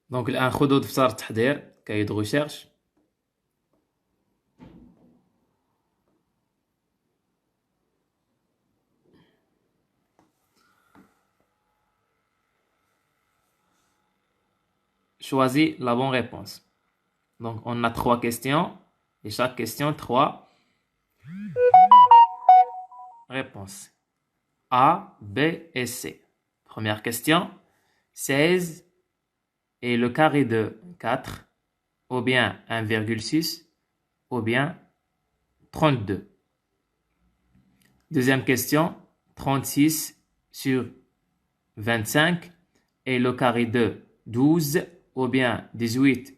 دونك الآن خذوا دفتر التحضير كاي دو ريشيرش. Choisis la bonne réponse. Donc on a 3 questions et chaque question 3 réponses. A, B et C. Première question, 16 et le carré de 4, ou bien 1,6, ou bien 32. Deuxième question, 36 sur 25 et le carré de 12, ou bien 18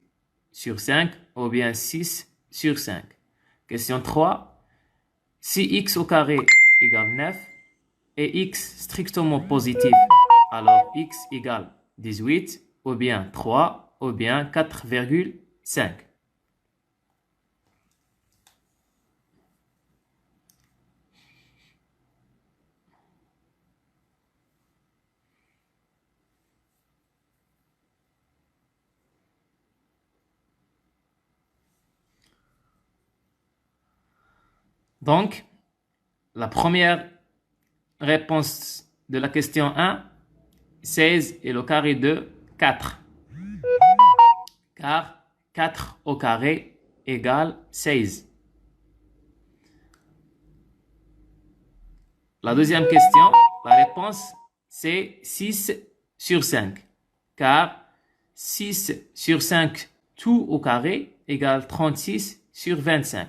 sur 5, ou bien 6 sur 5. Question 3, si x au carré égale 9, et x strictement positif, alors x égale 18, ou bien 3, ou bien 4,5. Donc, la première réponse de la question 1, 16 et le carré de 4. Car 4 au carré égale 16. La deuxième question, la réponse, c'est 6 sur 5. Car 6 sur 5 tout au carré égale 36 sur 25.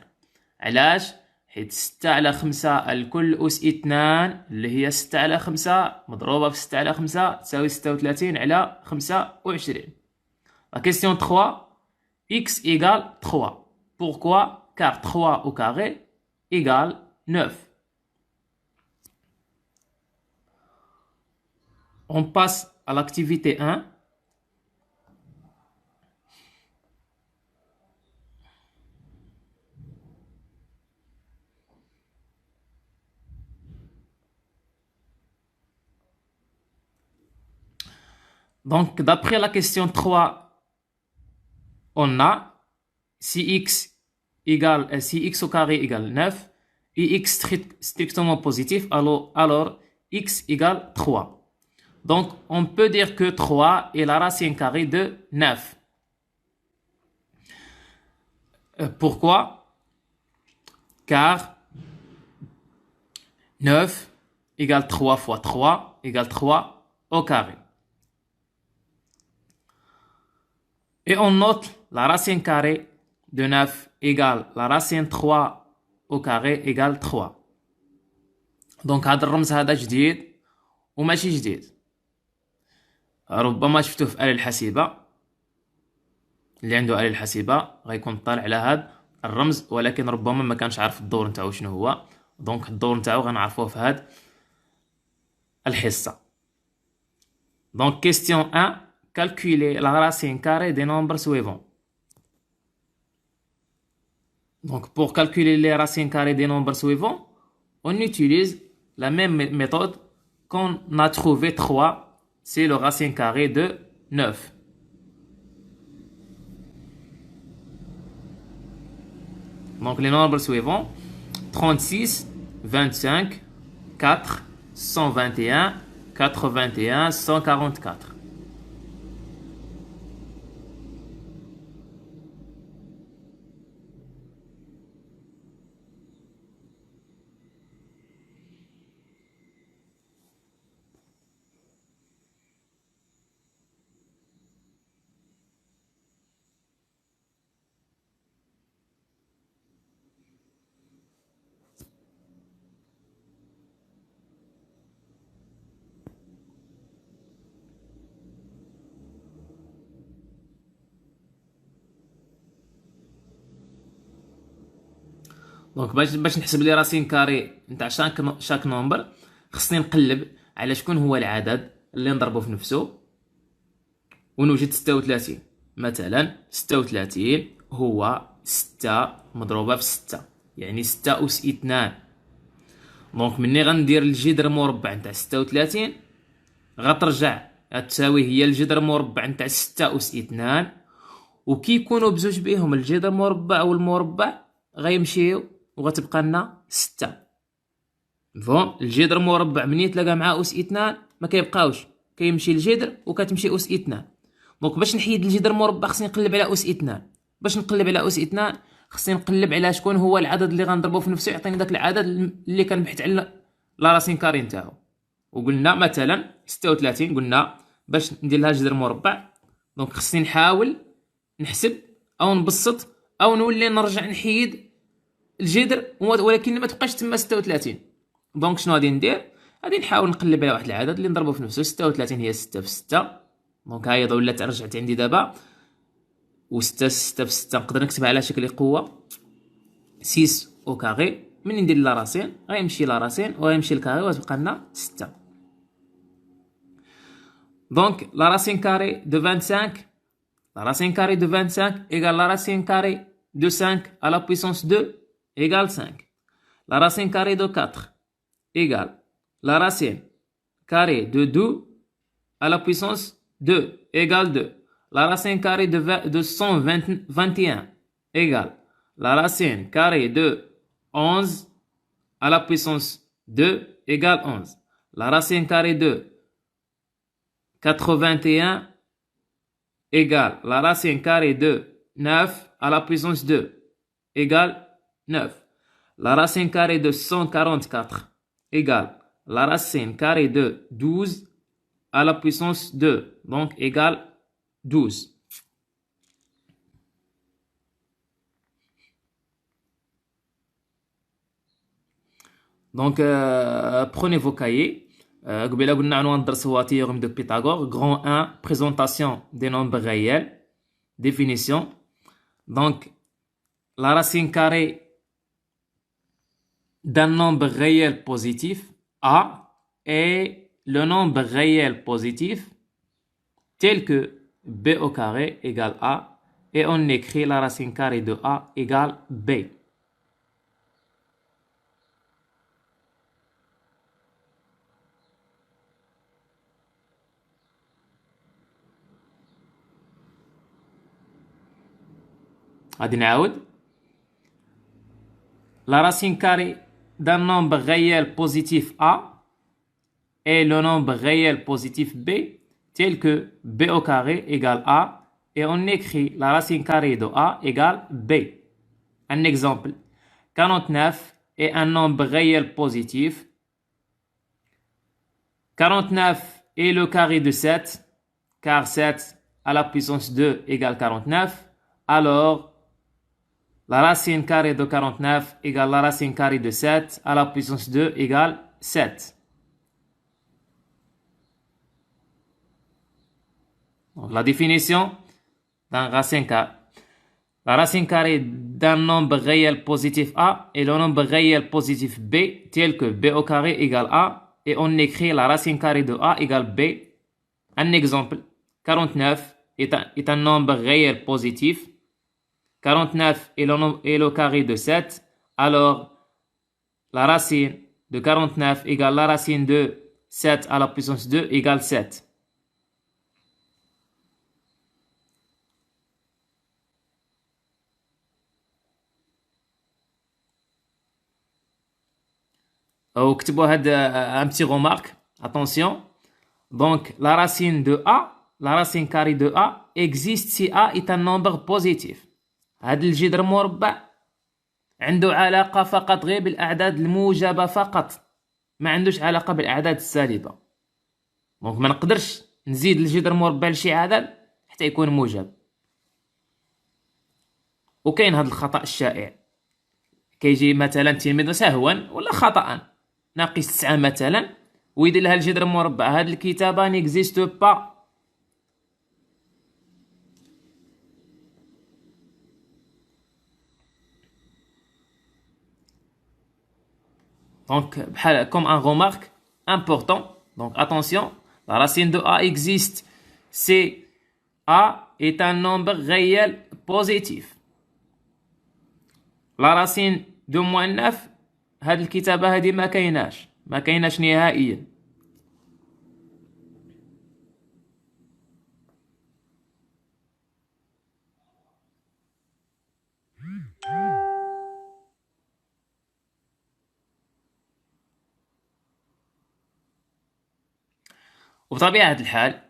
علاش؟ حيت 6 على 5 الكل أس 2 اللي هي 6 على 5 مضروبة في 6 على 5 تساوي 36 على 25. La question 3, x égale 3. Pourquoi? Car 3 au carré égale 9. On passe à l'activité 1. Donc, d'après la question 3, on a si x au carré égale 9 et x strictement positif, alors x égale 3. Donc, on peut dire que 3 est la racine carrée de 9. Pourquoi? Car 9 égale 3 fois 3 égale 3 au carré. Et on note la racine carrée de 9 égale la racine 3 au carré égale 3. Donc هذا الرمز هذا جديد وماشي جديد. ربما شفتوه في آلة الحاسبة. اللي عنده آلة الحاسبة غيكون طالع على هذا الرمز، ولكن ربما ما كانش عارف الدور نتاعو شنو هو. دونك الدور نتاعو غنعرفوه في هذه الحصة. Donc question 1, calculer la racine carrée des nombres suivants. Donc pour calculer les racines carrées des nombres suivants, on utilise la même méthode qu'on a trouvé 3, c'est le racine carrée de 9. Donc les nombres suivants, 36, 25, 4, 121, 81, 144. دونك باش نحسب لي راسين كاري نتاع شاك نومبر، خصني نقلب على شكون هو العدد اللي نضربه في نفسه ونوجد 36. مثلا 36 هو 6 مضروبة في 6، يعني 6 أس 2. دونك مني غندير الجذر مربع نتاع 36 غترجع تساوي هي الجذر المربع نتاع 6 أس 2. وكي يكونوا بزوج بيهم الجذر المربع والمربع غيمشيو وغتبقى لنا 6. مفهوم؟ الجذر المربع من يتلاقى مع أس 2 ما كيبقاوش، كيمشي الجذر وكتمشي أس 2. دونك باش نحيد الجذر المربع خصني نقلب على أس 2. باش نقلب على أس 2 خصني نقلب على شكون هو العدد اللي غنضربو في نفسه يعطيني داك العدد اللي كنبحث على لا راسين كاري نتاعو. وقلنا مثلا 36 قلنا باش ندير لها جذر مربع دونك خصني نحاول نحسب او نبسط او نولي نرجع نحيد الجذر ولكن ما تبقاش تما 36. دونك شنو غادي ندير؟ غادي نحاول نقلب على واحد العدد اللي نضربو في نفسه. 36 هي 6 في 6 دونك ها هي ولات رجعت عندي دابا. و 6 6 في 6 نقدر نكتبها على شكل قوه 6 او كاري. من ندير لا راسين غيمشي لا راسين وغيمشي الكاري وتبقى لنا 6. دونك la racine carrée de 25, la racine carrée de 25 égale la racine carrée de 5 à la puissance 2 égale 5. La racine carrée de 4 égale la racine carrée de 2 à la puissance 2 égale 2. La racine carrée de 121 égale la racine carrée de 11 à la puissance 2 égale 11. La racine carrée de 81 égale la racine carrée de 9 à la puissance 2 égale 9. La racine carrée de 144 égale la racine carrée de 12 à la puissance 2 donc égale 12. Donc prenez vos cahiers. قبيله قلنا عنوان الدرس هو théorème de Pythagore. Grand 1, présentation des nombres réels. Définition. Donc, la racine carrée d'un nombre réel positif A est le nombre réel positif tel que B au carré égale A et on écrit la racine carrée de A égale B. غادي نعاود. La racine carrée d'un nombre réel positif A est le nombre réel positif B tel que B au carré égale A et on écrit la racine carrée de A égale B. Un exemple. 49 est un nombre réel positif. 49 est le carré de 7 car 7 à la puissance 2 égale 49. Alors la racine carrée de 49 égale la racine carrée de 7 à la puissance 2 égale 7. Donc, la définition d'un racine carrée. La racine carrée d'un nombre réel positif A est le nombre réel positif B tel que B au carré égale A et on écrit la racine carrée de A égale B. Un exemple. 49 est un nombre réel positif. 49 est le carré de 7, alors la racine de 49 égale la racine de 7 à la puissance 2 égale 7. اكتبوا هذا un petit remarque. Attention. Donc la racine de A, la racine carrée de A existe si A est un nombre positif. هذا الجذر المربع عنده علاقة فقط غير بالأعداد الموجبة فقط، ما عندوش علاقة بالأعداد السالبة. دونك ما نقدرش نزيد الجذر المربع لشي عدد حتى يكون موجب. وكاين هذا الخطأ الشائع، كيجي مثلا تلميذ سهوا ولا خطأ ناقص 9 مثلا ويدير لها الجذر المربع. هاد الكتابة نيكزيست با. Donc, comme un remarque important, donc attention, la racine de A existe si A est un nombre réel positif. La racine de moins 9 هاد الكتابة هادي ما كايناش نهائيا. وبطبيعة الحال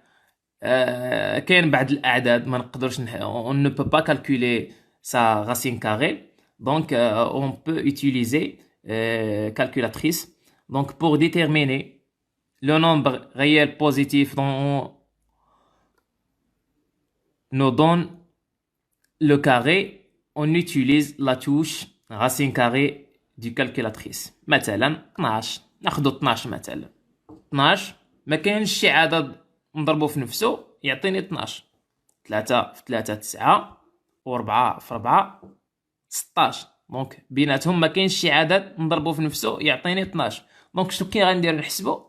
كاين بعض الأعداد ما نقدرش on ne peut pas calculer sa racine carrée, donc on peut utiliser calculatrice. Donc pour déterminer le nombre réel positif dont on nous donne le carré, on utilise la touche racine carrée du calculatrice. مثلا 12 ناخذ 12 مثلا 12 ما كاينش شي عدد نضربو في نفسه يعطيني 12 3 في 3 9 و4 في 4 16 دونك بيناتهم ما كاينش شي عدد نضربو في نفسه يعطيني 12 دونك شنو كي غندير نحسبو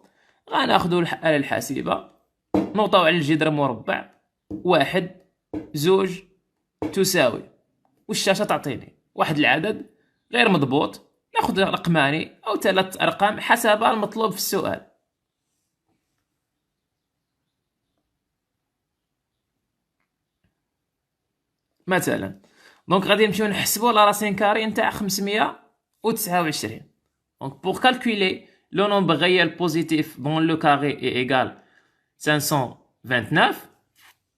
غناخدو الآلة الحاسبة نوطاو على الجدر مربع 1 2 تساوي والشاشة تعطيني واحد العدد غير مضبوط ناخد رقماني أو 3 أرقام حسب المطلوب في السؤال. مثلا دونك غادي نمشيو نحسبو لا راسين كاري نتاع 529. دونك pour calculer le nombre réel positif dont le carré est égal 529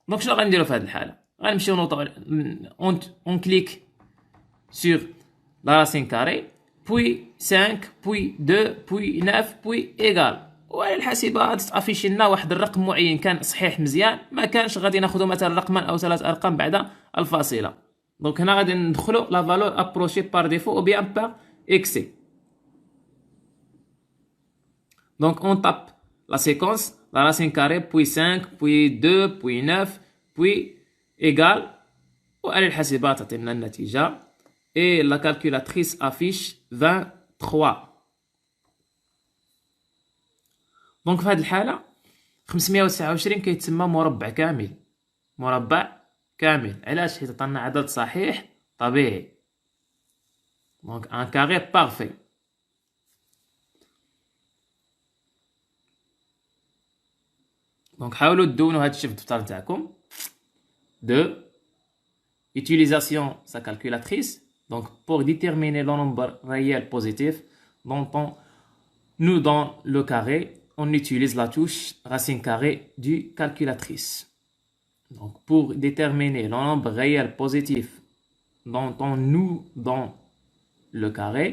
دونك شنو غنديرو في هاد الحالة غنمشيو نوطو on clique sur la racine carrée puis 5 puis 2 puis 9 puis égal وعلى الحاسبة غادي تافيشي لنا واحد الرقم معين كان صحيح مزيان ما كانش غادي ناخدو مثلا رقما أو 3 أرقام بعد الفاصلة. دونك هنا غادي ندخلو لا فالور ابروشي بار ديفو او بيان بار اكسي. دونك on tape la séquence la racine carrée puis 5 puis 2 puis 9 puis égal وعلى الحاسبة تعطينا النتيجة et la calculatrice affiche 23. دونك في هذه الحالة 529 كيتسمى مربع كامل. مربع كامل علاش؟ حيت عطانا عدد صحيح طبيعي. دونك ان كاري بارفي. دونك حاولوا تدونوا هاد الشيء في الدفتر تاعكم. 2 utilisation sa calculatrice. Donc pour déterminer le nombre réel positif dont on nous donne le carré, on utilise la touche racine carrée du calculatrice. Donc pour déterminer le nombre réel positif dont on nous donne le carré,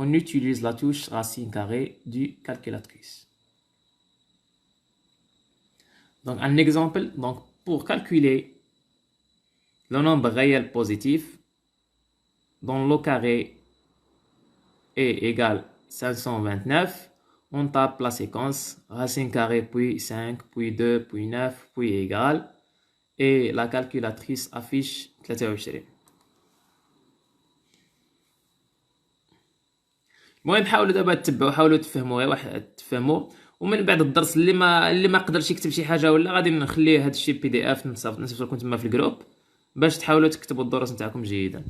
on utilise la touche racine carrée du calculatrice. Donc un exemple, donc pour calculer le nombre réel positif dont le carré est égal 529, on tape la séquence racine carrée puis 5 puis 2 puis 9 puis égal et la calculatrice affiche 23. المهم حاولوا دابا تتبعوا حاولوا تفهموا غير واحد تفهموا ومن بعد الدرس اللي ما قدرش يكتب شي حاجه ولا غادي نخليه هذا الشيء بي دي اف نصيفط لكم تما في الجروب باش تحاولوا تكتبوا الدروس نتاعكم جيدا.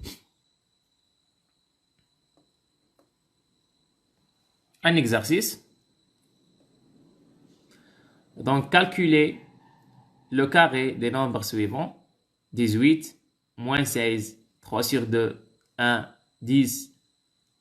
Un exercice. Donc calculer le carré des nombres suivants 18, moins 16, 3 sur 2, 1, 10,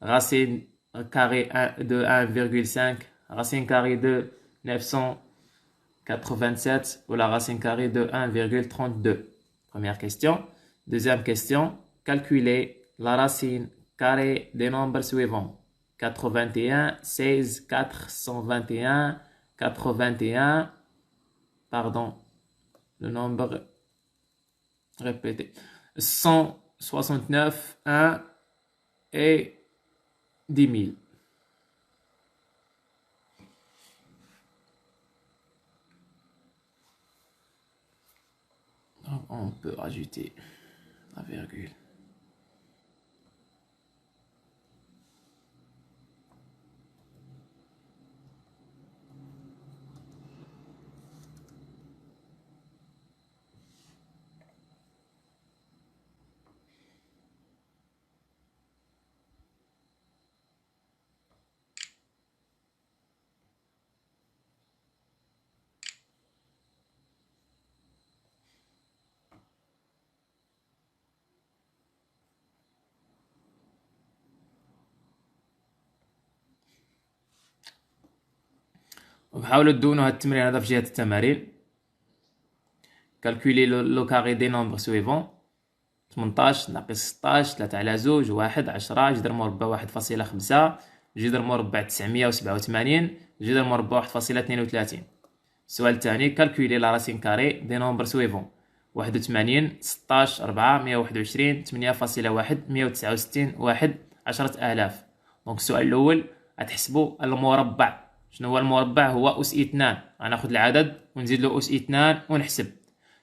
racine carré de 1,5, racine carrée de 987 ou la racine carrée de 1,32. Première question. Deuxième question. Calculer la racine carrée des nombres suivants. 81, 16, 421, 81, pardon, le nombre répété, 169, 1 et 10 000. Donc on peut rajouter la virgule. حاولوا تدونوا هاد التمرين هذا في جهة التمارين. calculer le carré des nombres suivants 18 ناقص 16 3 على 2 1 10 جذر مربع 1.5 جذر مربع 987 جذر مربع 1.32. السؤال الثاني calculer la racine carrée des nombres suivants 81 16 4 121 8.1 169 1 10000. دونك السؤال الاول غتحسبوا المربع. شنو هو المربع؟ هو أس 2. غناخذ العدد ونزيد له أس 2 ونحسب.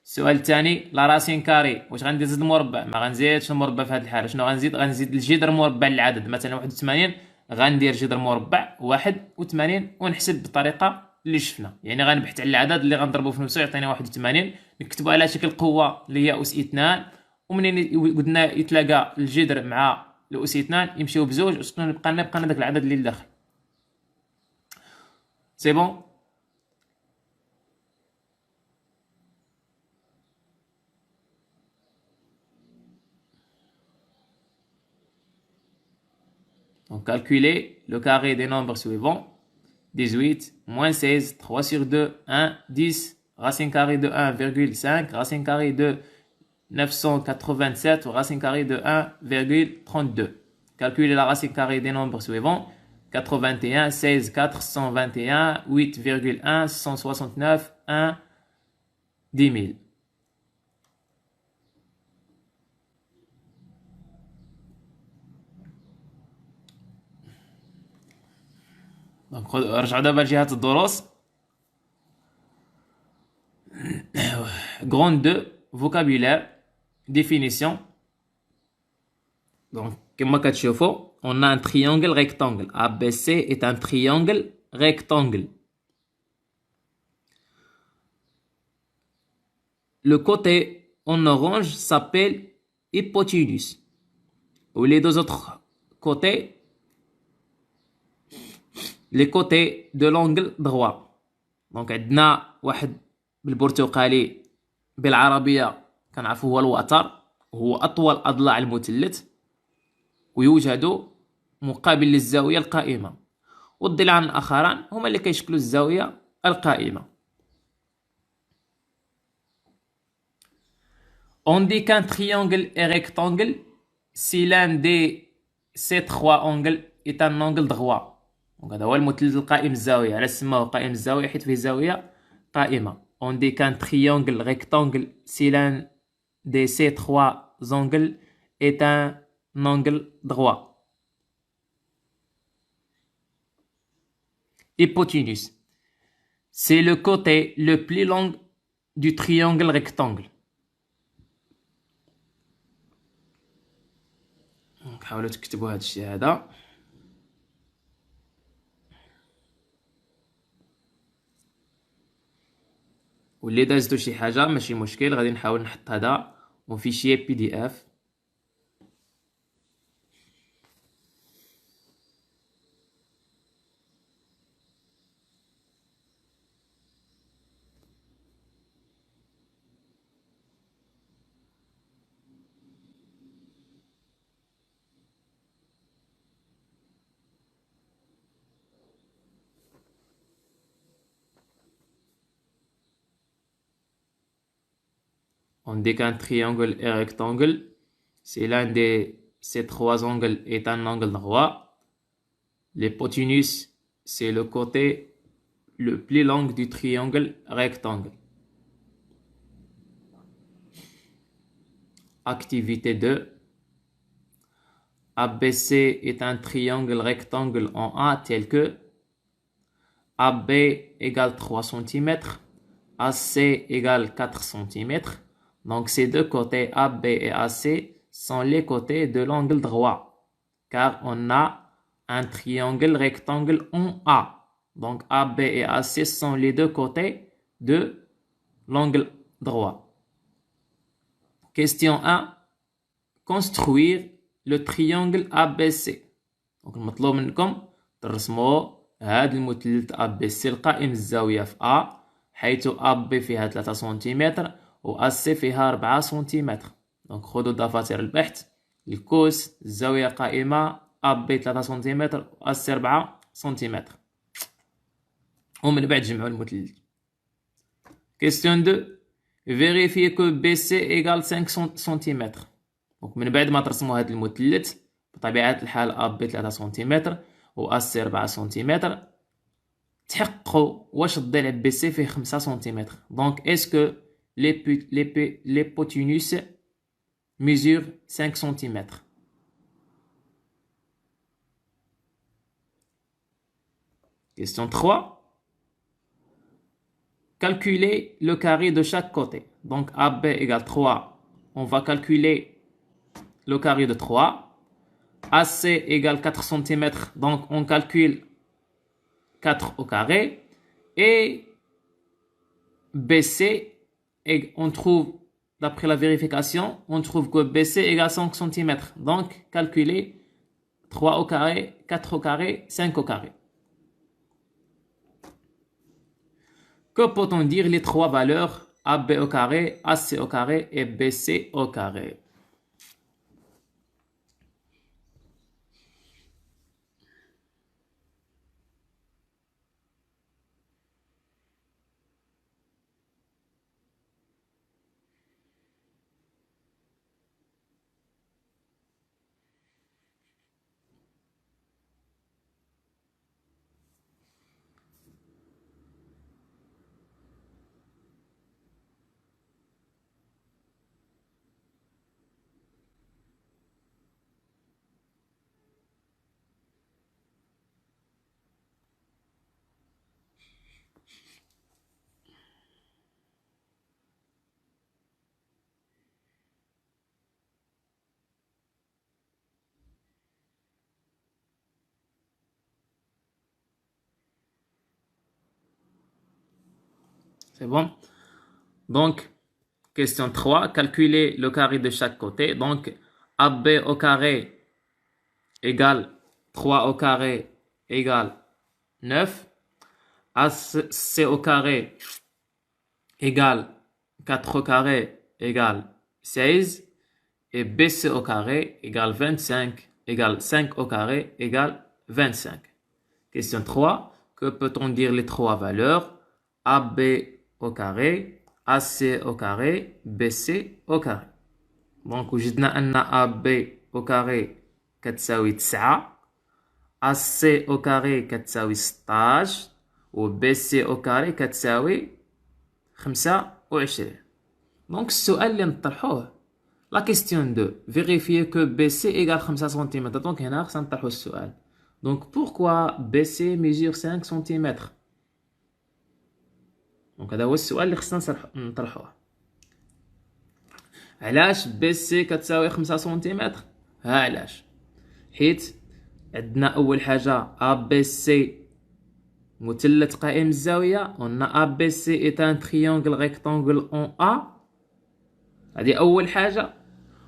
السؤال الثاني لا راسين كاري، واش غندير زيد المربع؟ ما غنزيدش المربع في هذه الحاله. شنو غنزيد؟ غنزيد الجذر مربع للعدد. مثلا 81 غندير جذر مربع 81 ونحسب بالطريقه اللي شفنا. يعني غنبحث على العدد اللي غنضربه في نفسه يعطينا 81 نكتبو على شكل قوه اللي هي أس 2. ومنين قلنا يتلاقى الجذر مع الأس 2 يمشيو بزوج وسكون نبقى داك العدد اللي لداخل. سي بون. Donc, calculer le carré des nombres suivants. 18, moins 16, 3 sur 2, 1, 10, racine carrée de 1,5, racine carrée de 987, racine carrée de 1,32. Calculer la racine carrée des nombres suivants. 81, 16, 4, 121, 8,1, 169, 1, 10 000. دونك رجعوا دابا لجهة الدروس. Grande 2, vocabulaire, définition. Donc, كما كتشوفوا on a un triangle rectangle. ABC est un triangle rectangle. Le côté en orange s'appelle hypoténuse. Ou les deux autres côtés, les côtés de l'angle droit. Donc عندنا واحد بالبرتقالي بالعربية كنعرفو هو الوتر، وهو أطول أضلاع المثلث ويوجد مقابل للزاوية القائمة، والضلعان الآخران هما اللي كيشكلوا الزاوية القائمة. On dit qu'un triangle est rectangle si l'un de ces trois angles est un angle droit. هذا هو المثلث القائم الزاوية. علاش سموه قائم الزاوية؟ حيت فيه زاوية قائمة. On dit qu'un triangle rectangle si l'un de ces trois angles est un angle droit. Hypoténuse. C'est le côté le plus long du triangle rectangle. حاولوا تكتبوا هذا الشيء هذا. واللي دازتو شي حاجه ماشي مشكل، غادي نحاول نحط هذا وفيشي PDF. On dit qu'un triangle est rectangle si l'un de ces trois angles est un angle droit. L'hypoténuse, c'est le côté le plus long du triangle rectangle. Activité 2. ABC est un triangle rectangle en A tel que AB égale 3 cm, AC égale 4 cm. Donc ces deux côtés AB et AC sont les côtés de l'angle droit, car on a un triangle rectangle en A. Donc AB et AC sont les deux côtés de l'angle droit. Question 1. Construire le triangle ABC. Donc المطلوب منكم ترسموا هذا المثلث ABC القائم الزاوية في A، حيث AB فيها 3 سنتيمتر و AC فيها 4 سنتيمتر. دونك خذوا دفاتر البحث. الكوس الزاوية قائمة AB 3 سنتيمتر و AC 4 سنتيمتر. ومن بعد جمعوا المثلث. Question 2. Vérifiez que BC égale 5 cm. دونك من بعد ما ترسموا هذا المثلث بطبيعة الحال AB 3 سنتيمتر و AC 4 سنتيمتر تحققوا واش الضلع BC فيه 5 سنتيمتر. دونك اسكو l'hypoténuse mesure 5 cm. Question 3. Calculez le carré de chaque côté. Donc AB égale 3. On va calculer le carré de 3. AC égale 4 cm. Donc on calcule 4 au carré. Et BC, on trouve, d'après la vérification, on trouve que BC égale 5 cm. Donc calculez 3 au carré, 4 au carré, 5 au carré. Que peut-on dire les trois valeurs AB au carré, AC au carré et BC au carré? C'est bon? Donc, question 3. Calculez le carré de chaque côté. Donc, AB au carré égale 3 au carré égale 9. AC au carré égale 4 au carré égale 16. Et BC au carré égale 25 égale 5 au carré égale 25. Question 3. Que peut-on dire les trois valeurs? AB au carré, AC au carré, BC au carré. Donc وجدنا أن AB au carré كتساوي 9, AC au carré كتساوي 16 و BC au carré كتساوي 25. Donc السؤال اللي نطرحوه la question 2. Vérifiez que BC égale 5 cm. Donc هنا خصنا نطرحو السؤال. Donc pourquoi BC mesure 5 cm? دونك هذا هو السؤال اللي خصنا نطرحوه. علاش بي سي كتساوي 5 سنتيمتر؟ ها علاش، حيت عندنا اول حاجه ا بي سي مثلث قائم الزاويه، قلنا ا بي سي اي ان تريونغل ريكتانغل اون ا، هذه اول حاجه.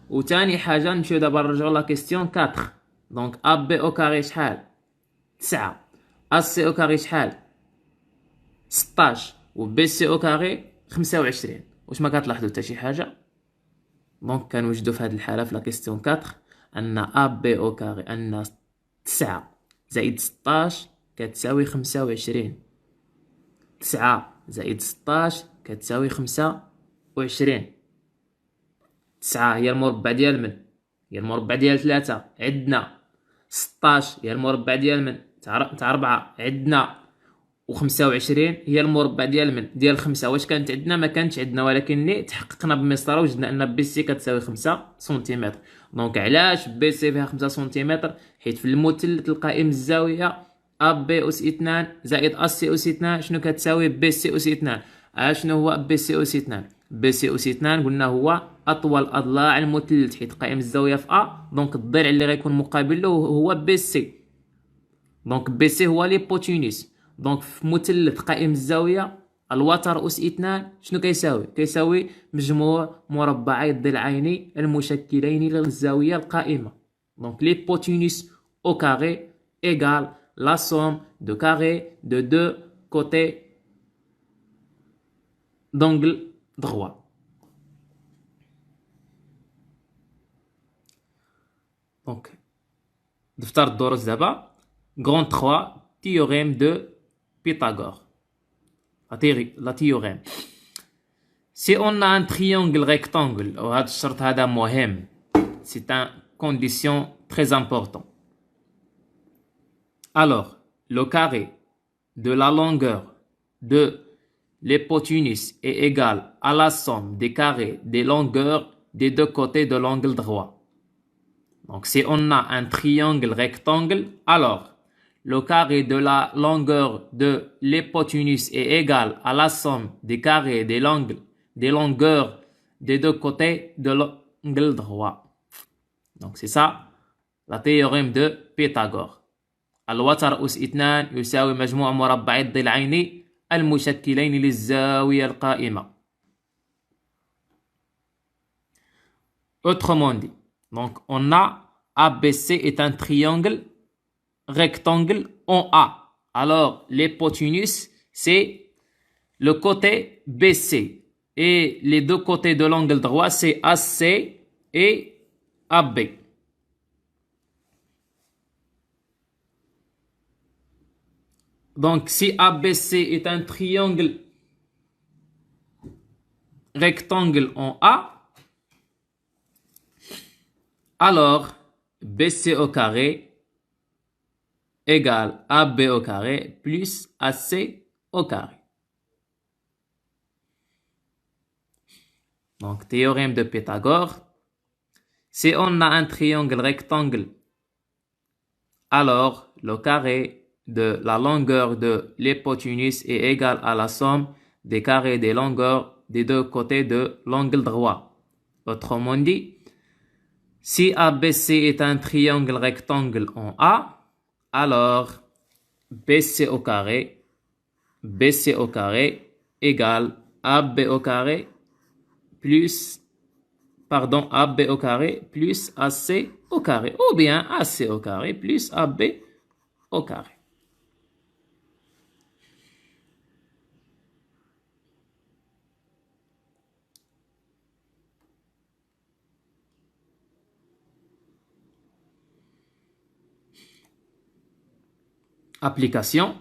وثاني حاجه نمشيو دابا نرجعو لا كيسيون 4. دونك ا بي او كاري شحال؟ 9. ا سي او كاري شحال؟ 16. و بي سي او كاري 25. واش ما كتلاحظوا حتى شي حاجه؟ دونك كنوجدوا في هذه الحاله في لا كيسيون 4 ان ا بي او كاري ان 9 زائد 16 كتساوي 25. 9 زائد 16 كتساوي 25. 9 هي المربع ديال من؟ هي المربع ديال 3 عندنا. 16 هي المربع ديال من؟ تاع 4 عندنا. و25 هي المربع ديال من؟ ديال 5. واش كانت عندنا؟ ما كانتش عندنا، ولكن تحققنا بالمسطره وجدنا ان بي سي كتساوي 5 سنتيمتر. دونك علاش بي سي فيها 5 سنتيمتر؟ حيت في المثلث القائم الزاويه ا بي اس 2 زائد ا سي اس 2 شنو كتساوي؟ بي سي اس 2. شنو هو بي سي اس 2؟ بي سي اس 2 قلنا هو اطول اضلاع المثلث، حيت قائم الزاويه في ا، دونك الضلع اللي غيكون مقابل له هو بي سي. دونك بي سي هو ليبوتينوس. دونك في مثلث قائم الزاويه الوتر اس 2 شنو كيساوي؟ كيساوي مجموع مربعي الضلعين المشكلين للزاويه القائمه. دونك l'hypoténuse au carré égale la somme de carrés de deux côtés d'angle droit. دونك دفتر الدروس دابا. Grand 3 théorème de Pythagore. la théorème. Si on a un triangle rectangle, c'est une condition très importante. Alors, le carré de la longueur de l'hypoténuse est égal à la somme des carrés des longueurs des deux côtés de l'angle droit. Donc, si on a un triangle rectangle, alors le carré de la longueur de l'hypoténuse est égal à la somme des carrés des longueurs des deux côtés de l'angle droit. Donc, c'est ça, la théorème de Pythagore. الوتر أس 2 يساوي مجموع مربعي الضلعين المشكلين للزاوية القائمة. Autrement dit, donc on a ABC est un triangle rectangle en A. Alors l'hypoténuse c'est le côté BC et les deux côtés de l'angle droit c'est AC et AB. Donc, si ABC est un triangle rectangle en A, alors BC au carré égale AB au carré plus AC au carré. Donc, théorème de Pythagore. Si on a un triangle rectangle, alors le carré de la longueur de l'hypoténuse est égal à la somme des carrés des longueurs des deux côtés de l'angle droit. Autrement dit, si ABC est un triangle rectangle en A, alors BC au carré égale AB au carré plus AB au carré plus AC au carré, ou bien AC au carré plus AB au carré. Application.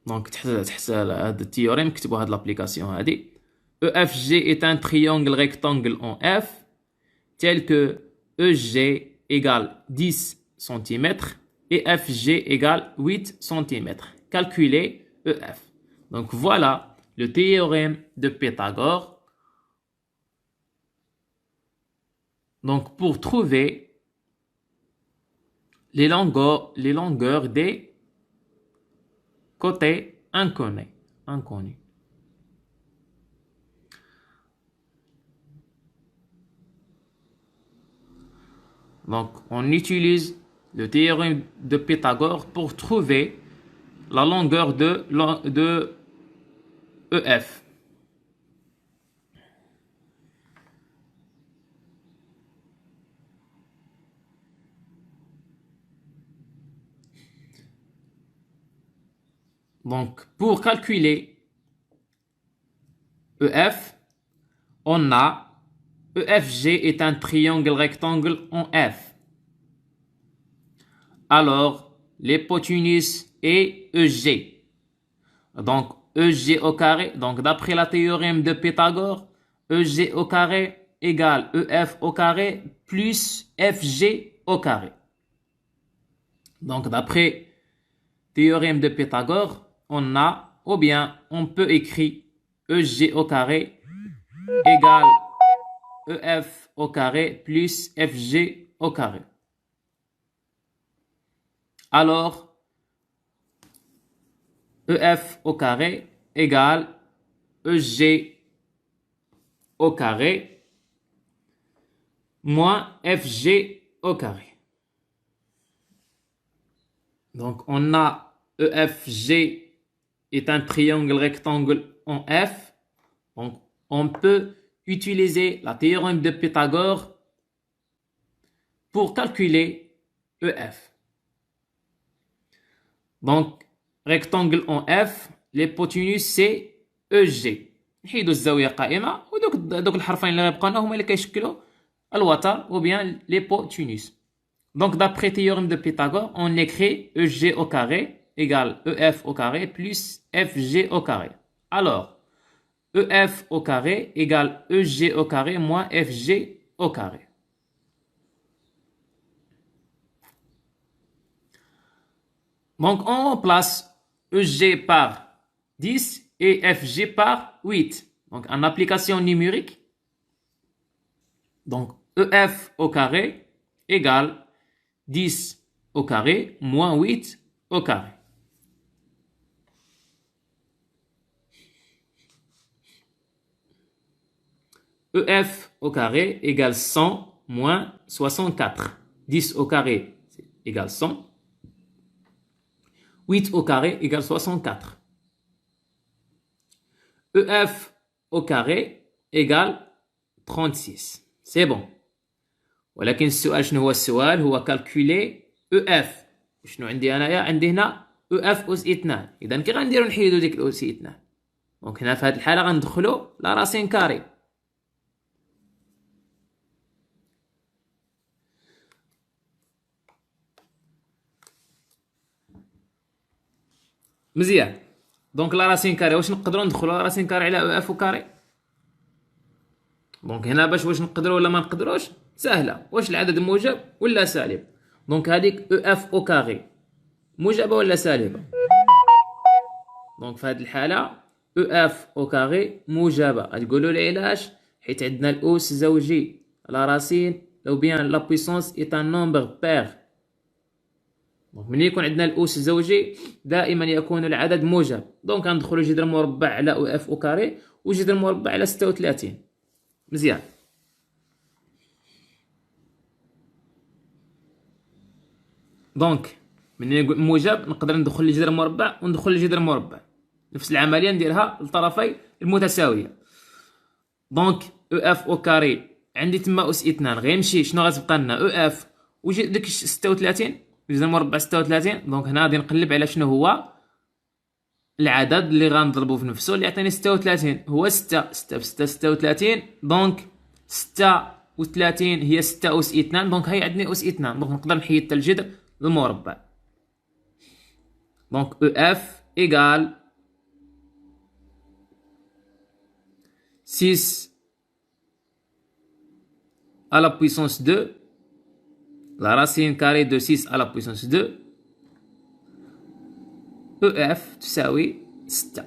Donc, هذا التيوريم كتبوا هذه l'application هذه. EFG est un triangle rectangle en F tel que EG égale 10 cm et FG égale 8 cm. Calculez EF. Donc voilà le théorème de Pythagore. Donc pour trouver les longueurs des côtés inconnus. Donc, on utilise le théorème de Pythagore pour trouver la longueur de EF. Donc, pour calculer EF, on a EFG est un triangle rectangle en F. Alors, l'hypoténuse est EG. Donc, EG au carré, donc d'après la théorème de Pythagore, EG au carré égale EF au carré plus FG au carré. Donc, d'après théorème de Pythagore, on a, ou bien on peut écrire EG au carré égale EF au carré plus FG au carré. Alors, EF au carré égale EG au carré moins FG au carré. Donc, on a EFG est un triangle rectangle en F. Donc, on peut utiliser la théorème de Pythagore pour calculer EF. Donc, rectangle en F, l'hypoténuse c'est EG. نحيدو الزاوية قائمة ودوك الحرفين اللي غيبقاو هما اللي كيشكلوا الوتر ou bien l'hypoténuse. Donc, d'après théorème de Pythagore, on écrit EG au carré égale EF au carré plus FG au carré. Alors, EF au carré égale EG au carré moins FG au carré. Donc, on remplace EG par 10 et FG par 8. Donc, en application numérique, donc EF au carré égale 10 au carré moins 8 au carré. EF au carré égale 100 moins 64. 10 au carré égale 100. 8 au carré égale 64. EF au carré égale 36. C'est bon. ولكن السؤال شنو هو السؤال؟ هو كالكولي EF. شنو عندي انايا؟ عندي هنا EF أس 2. إذا كي غنديرو نحيدو ديك الأس 2. دونك هنا في هذه الحالة غندخلو لا راسين كاري. مزيان. دونك لا راسين كاري واش نقدروا ندخلوا لا راسين كاري على او اف وكاري؟ دونك هنا باش واش نقدروا ولا ما نقدروش سهله، واش العدد موجب ولا سالب؟ دونك هذيك او اف او كاري موجبه ولا سالبه؟ دونك في هذه الحاله او اف او كاري موجبه. غتقولوا لي علاش؟ حيت عندنا الاس زوجي لا راسين لو بيان لا بويسونس اي ان نومبر بير. دونك ملي يكون عندنا الاس زوجي دائما يكون العدد موجب. دونك غندخلوا جذر مربع على او اف او كاري وجذر مربع على 36. مزيان. دونك ملي نقول موجب نقدر ندخل لجذر مربع وندخل لجذر مربع، نفس العمليه نديرها للطرفي المتساويه. دونك او اف او كاري عندي تما اس 2 غيمشي شنو غتبقى لنا؟ او اف وجي ديك 36 جذر مربع 36. دونك هنا غادي نقلب على شنو هو العدد اللي غنضربو في نفسه اللي يعطيني 36 هو 6. 6 في 6 36. دونك 36 هي 6 أس 2. دونك هي عندي أس 2. دونك نقدر نحيد حتى الجذر للمربع. دونك او اف ايغال 6 à la puissance 2 la racine carrée de 6 à la puissance 2 EF تساوي 6.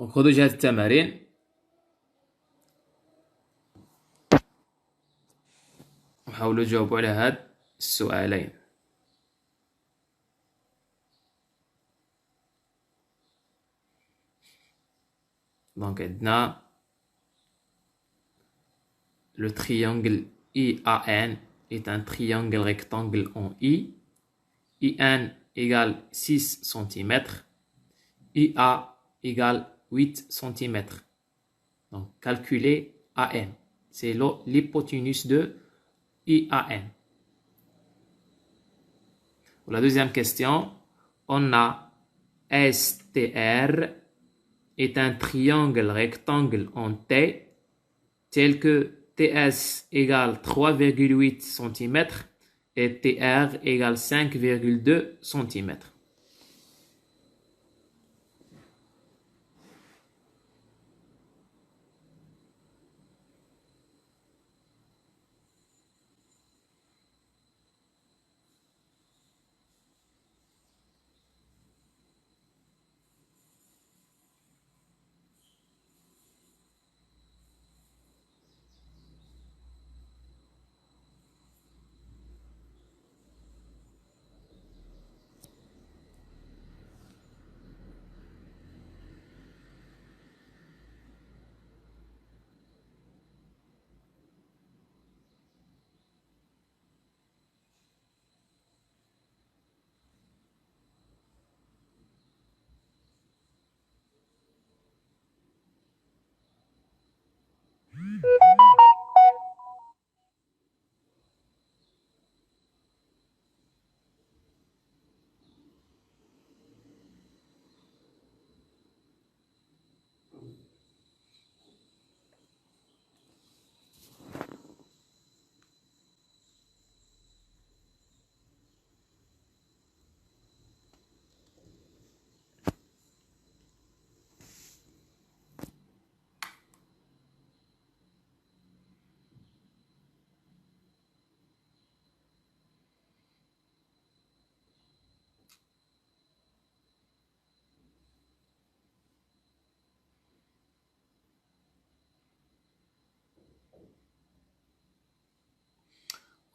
خذوا جهة التمارين. وحاولوا تجاوبوا على هاد السؤالين. دونك عندنا le triangle IAN est un triangle rectangle en I. IN égale 6 cm. IA égale 8 cm. Donc, calculer AN. C'est l'hypoténuse de IAN. Pour la deuxième question, on a STR est un triangle rectangle en T tel que TS égale 3,8 cm et TR égale 5,2 cm.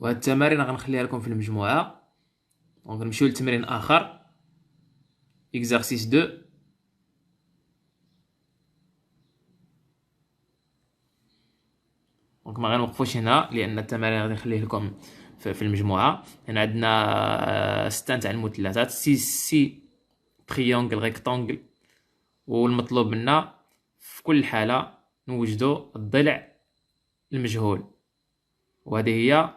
وهاد التمارين غنخليها لكم في المجموعة. دونك نمشيو لتمرين آخر. Exercice 2. دونك ما غنوقفوش هنا لأن التمارين غادي نخليه لكم في المجموعة. هنا عندنا 6 تاع المثلثات، 6 تريونغل ريكتونغل، والمطلوب منا في كل حالة نوجدو الضلع المجهول. وهذه هي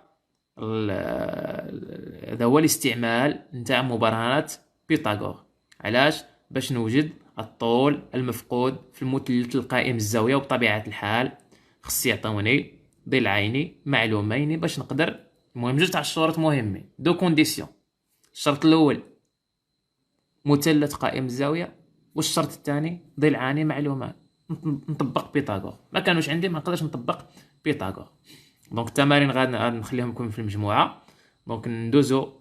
هذا هو الاستعمال نتاع مبرهنات بيثاغور. علاش؟ باش نوجد الطول المفقود في المثلث القائم الزاوية. وبطبيعة الحال خص يعطوني ضلعين معلومين باش نقدر. المهم جوج تاع الشروط مهمين، دو كونديسيون. الشرط الاول مثلث قائم الزاوية، والشرط الثاني ضلعان معلومان. نطبق بيثاغور. ما كانوش عندي ما نقدرش نطبق بيثاغور. دونك التمارين غادي نخليهم لكم في المجموعة. دونك ندوزو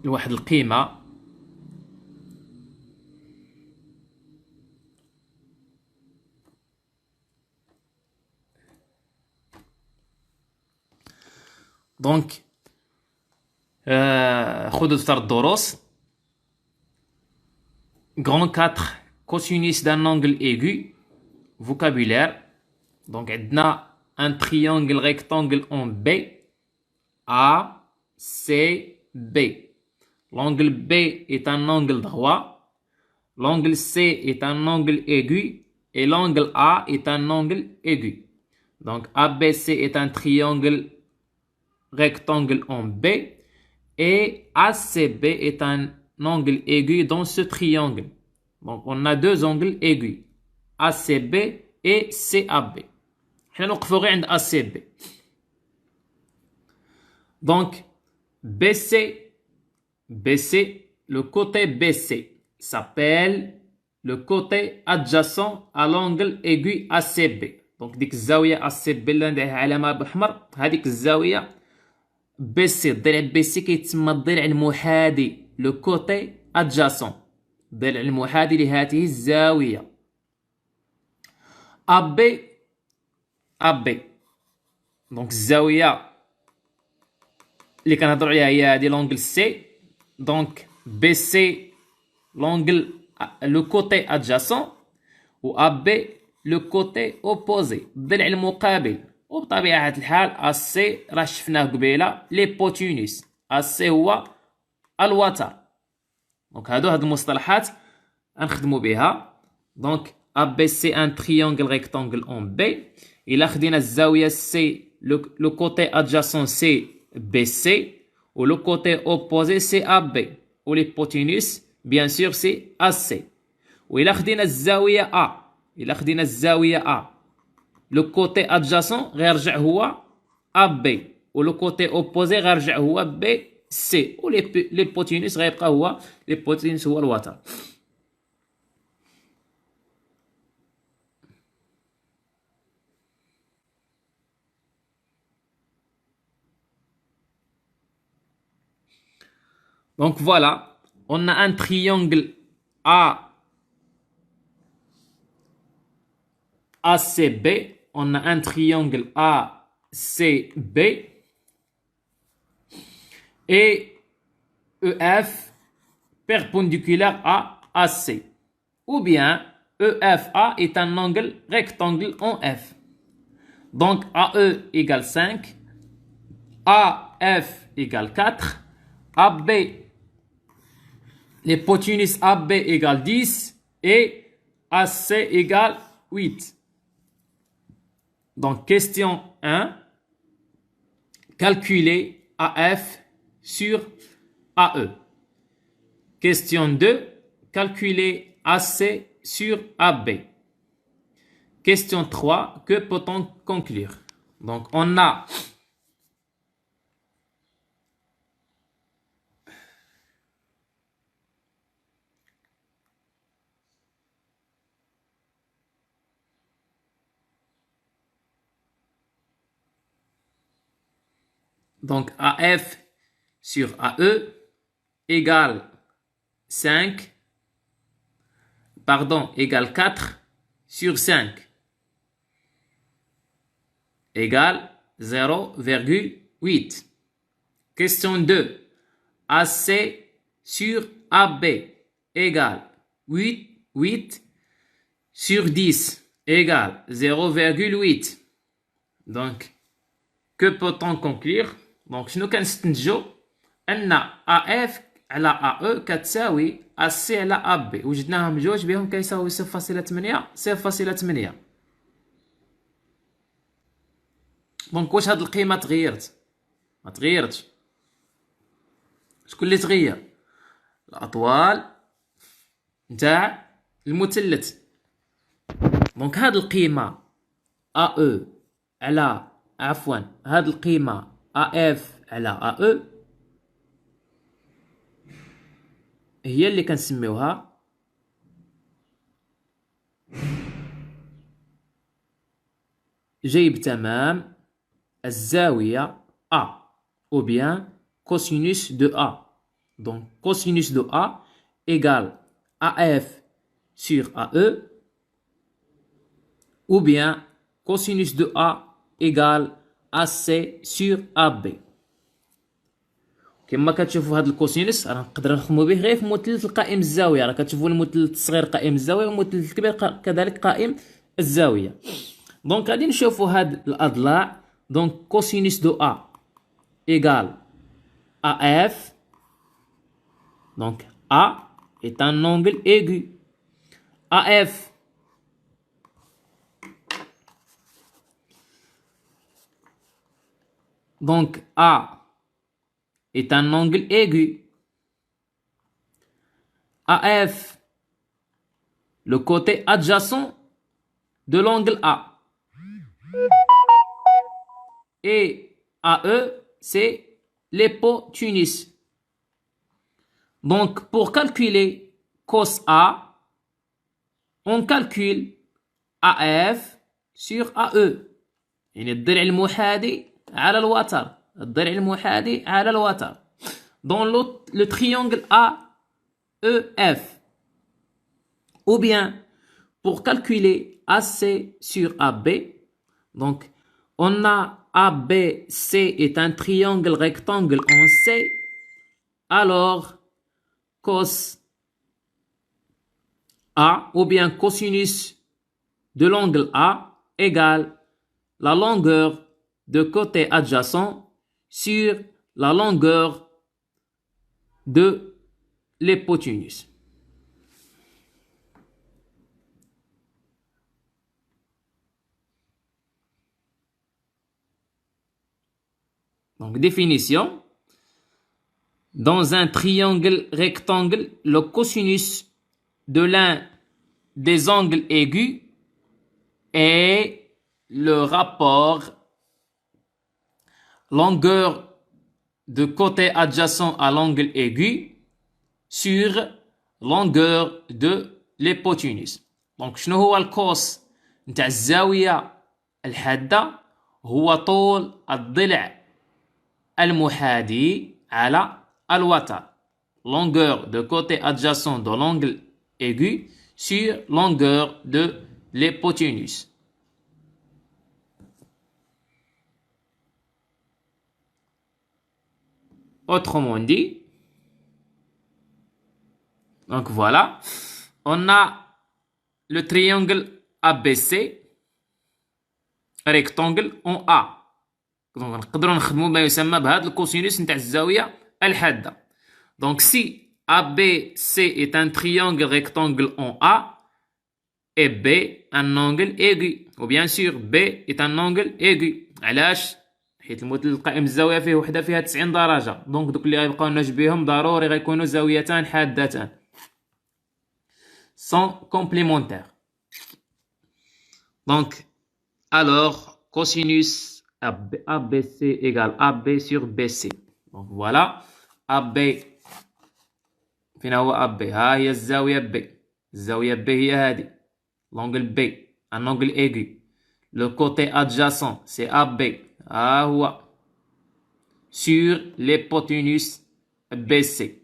لواحد القيمة. دونك خذوا دفتر الدروس. Grand 4 cosinus d'un angle aigu. Vocabulaire. Donc عندنا un triangle rectangle en B. A, C, B. L'angle B est un angle droit. L'angle C est un angle aigu. Et l'angle A est un angle aigu. Donc ABC est un triangle rectangle en B. Et ACB est un angle aigu dans ce triangle. Donc on a deux angles aigus, ACB et CAB. حنا نوقفو غير عند ACB. Donc BC, le côté BC s'appelle le côté adjacent à l'angle aigu ACB. Donc ديك الزاوية ACB اللي عندها علامة بالأحمر، هذيك الزاوية BC. الضلع BC كيتسمى الضلع المحاذي، لو كوتي ادجاسون، الضلع المحاذي لهذه الزاوية. AB دونك الزاوية اللي كنهضروا عليها هي هذه لونغل سي. دونك بي سي لونغل لو كوتي ادجاسون، و AB لو كوتي اوبوزي، الضلع المقابل. وبطبيعة الحال AC راه شفناه قبيله ليبوتينوس. AC هو الوتر. دونك هاد المصطلحات غنخدمو بها. دونك ABC ان تريونغل ريكتونغل اون بي. الا خدينا الزاوية سي لو كوتي ادجاسون سي بي سي، و لو كوتي اوبوزي سي ا بي، و ليبوتينوس بيان سور سي ا سي. و الا خدينا الزاوية ا لو كوتي ادجاسون غيرجع هو ا بي، و لو كوتي اوبوزي غيرجع هو بي سي، و ليبوتينوس غيبقى هو ليبوتينوس هو الوتر. Donc voilà, on a un triangle ACB, on a un triangle ACB et EF perpendiculaire à AC. Ou bien EFA est un angle rectangle en F. Donc AE égale 5, AF égale 4, AB, l'hypoténuse AB égale 10 et AC égale 8. Donc question 1, calculer AF sur AE. Question 2, calculer AC sur AB. Question 3, que peut-on conclure? Donc on a donc AF sur AE égale 5, égale 4 sur 5. égale 0,8. Question 2. AC sur AB égale 8 sur 10 égale 0,8. Donc, que peut-on conclure? Donc, شنو كنستنتجو؟ أن AF على AE كتساوي AC على AB. وجدناهم بجوج بهم كيساوي 0.8 0.8. دونك واش هاد القيمة تغيرت؟ ما تغيرتش. شكون اللي تغير؟ الأطوال نتاع المثلث. دونك هاد القيمة AE على هاد القيمة AF على AE هي اللي كنسميوها جيب تمام الزاوية A ou bien cosinus de A. Donc cosinus de A égale AF sur AE ou bien cosinus de A égale AC sur AB. كما كتشوفوا هذا الكوسينوس راه نقدر نخدموا به غير في مثلث القائم الزاويه. راه كتشوفوا المثلث الصغير قائم الزاويه والمثلث الكبير كذلك قائم الزاويه. دونك غادي نشوفوا هاد الاضلاع. دونك كوسينوس دو A égale AF. Donc A est un angle aigu. AF donc A est un angle aigu. AF, le côté adjacent de l'angle A. Et AE, c'est l'hypoténuse. Donc, pour calculer cos A, on calcule AF sur AE. يعني الضلع المحاذي على الوتر. الضلع المحاذي على الوتر. Dans le triangle AEF. Ou bien, pour calculer AC sur AB, donc on a ABC est un triangle rectangle en C, alors cos A ou bien cosinus de l'angle A égale la longueur de côté adjacent sur la longueur de l'hypoténuse. Donc, définition. Dans un triangle rectangle, le cosinus de l'un des angles aigus est le rapport longueur de côté adjacent à l'angle aigu sur longueur de l'hypoténuse. Donc, شنو هو الكوس نتاع الزاوية الحادة؟ هو طول الضلع المحاذي على الوتر. Longueur de côté adjacent de l'angle aigu sur longueur de l'hypoténuse. Autrement dit, donc voilà, on a le triangle ABC rectangle en A. Donc نقدروا نخدموا ما يسمى بهذا الكوسينوس نتاع الزاويه الحاده. Donc si ABC est un triangle rectangle en A et B un angle aigu, ou bien sûr B est un angle aigu. علاش؟ حيت المثلث القائم الزاويه فيه وحده فيها 90 درجه. دونك دوك اللي غيبقاو لنا بهم ضروري غيكونوا زاويتان حادتان. sont complémentaires. Donc alors cosinus ABC égale AB sur BC. Donc voilà AB. فين هو AB؟ ها هي الزاوية B. الزاوية B هي هذه. L'angle B. Un angle aigu. Le côté adjacent c'est AB. ها هو. Sur l'hypoténuse BC.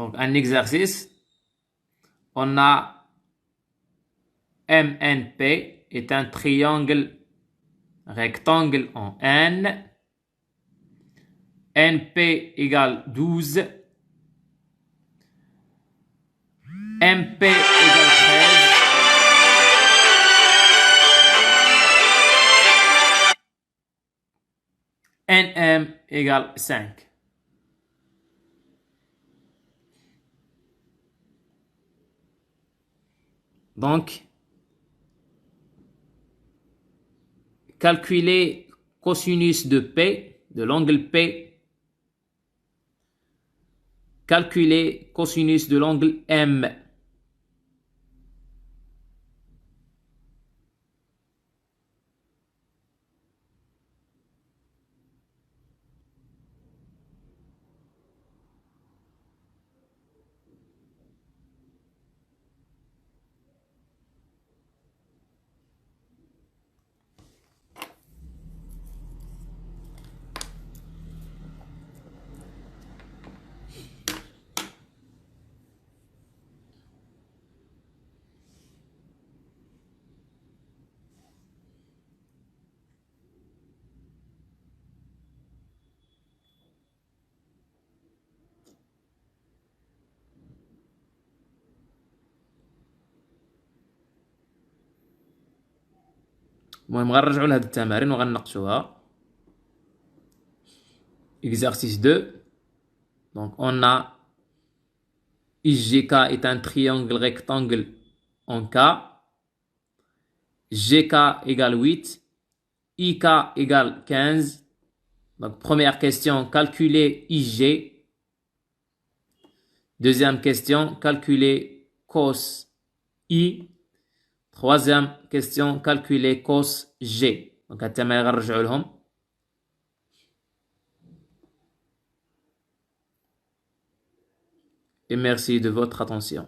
Donc, un exercice, on a MNP est un triangle rectangle en N. NP égale 12. MP égale 13. NM égale 5. Donc, calculer cosinus de P, de l'angle P. Calculer cosinus de l'angle M. المهم غنرجعوا لهاد التمارين وغنناقشوها. Exercice 2. Donc on a IGK est un triangle rectangle en K. GK égale 8. IK égale 15. Donc première question, calculer IG. Deuxième question, calculer cos I. Troisième question, calculer cos G. Donc التمارين غنرجعوا لهم. Et merci de votre attention.